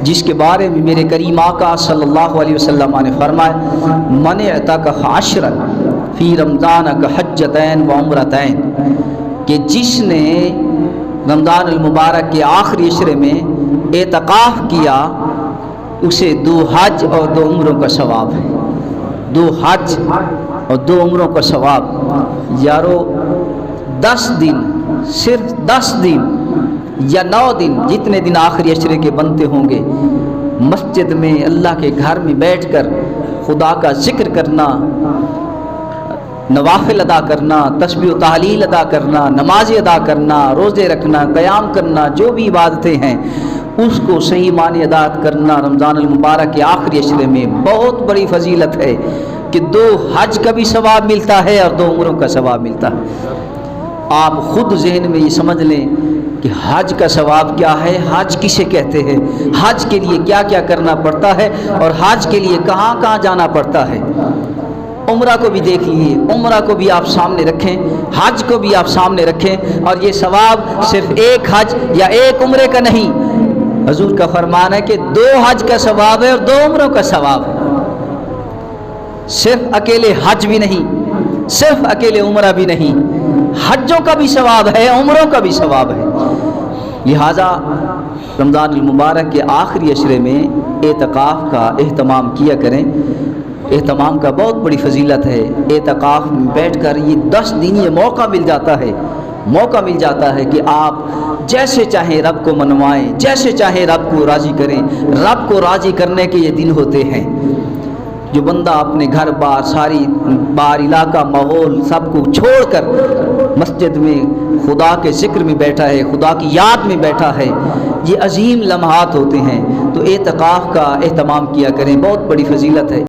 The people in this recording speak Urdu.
جس کے بارے میں میرے کریم آقا صلی اللہ علیہ وسلم نے فرمایا من اعتکف عشرا فی رمضان کحجتین و عمرتین، کہ جس نے رمضان المبارک کے آخری عشرے میں اعتکاف کیا اسے 2 حج اور 2 عمروں کا ثواب ہے۔ 2 حج اور 2 عمروں کا ثواب۔ یارو 10 دن، صرف 10 دن یا 9 دن، جتنے دن آخری عشرے کے بنتے ہوں گے، مسجد میں اللہ کے گھر میں بیٹھ کر خدا کا ذکر کرنا، نوافل ادا کرنا، تسبیح و تحلیل ادا کرنا، نمازیں ادا کرنا، روزے رکھنا، قیام کرنا، جو بھی عبادتیں ہیں اس کو صحیح معنی ادا کرنا رمضان المبارک کے آخری عشرے میں بہت بڑی فضیلت ہے کہ 2 حج کا بھی ثواب ملتا ہے اور 2 عمروں کا ثواب ملتا ہے۔ آپ خود ذہن میں یہ سمجھ لیں کہ حج کا ثواب کیا ہے، حج کسے کہتے ہیں، حج کے لیے کیا کیا کرنا پڑتا ہے اور حج کے لیے کہاں کہاں جانا پڑتا ہے۔ عمرہ کو بھی دیکھ لیجیے، عمرہ کو بھی آپ سامنے رکھیں، حج کو بھی آپ سامنے رکھیں، اور یہ ثواب صرف 1 حج یا 1 عمرے کا نہیں، حضور کا فرمان ہے کہ 2 حج کا ثواب ہے اور 2 عمروں کا ثواب ہے۔ صرف اکیلے حج بھی نہیں، صرف اکیلے عمرہ بھی نہیں، حجوں کا بھی ثواب ہے، عمروں کا بھی ثواب ہے۔ لہٰذا رمضان المبارک کے آخری عشرے میں اعتکاف کا اہتمام کیا کریں۔ اہتمام کا بہت بڑی فضیلت ہے۔ اعتکاف میں بیٹھ کر یہ 10 دن یہ موقع مل جاتا ہے کہ آپ جیسے چاہیں رب کو منوائیں، جیسے چاہیں رب کو راضی کریں۔ رب کو راضی کرنے کے یہ دن ہوتے ہیں۔ جو بندہ اپنے گھر بار، ساری بار، علاقہ، ماحول سب کو چھوڑ کر مسجد میں خدا کے ذکر میں بیٹھا ہے، خدا کی یاد میں بیٹھا ہے، یہ عظیم لمحات ہوتے ہیں۔ تو اعتکاف کا اہتمام کیا کریں، بہت بڑی فضیلت ہے۔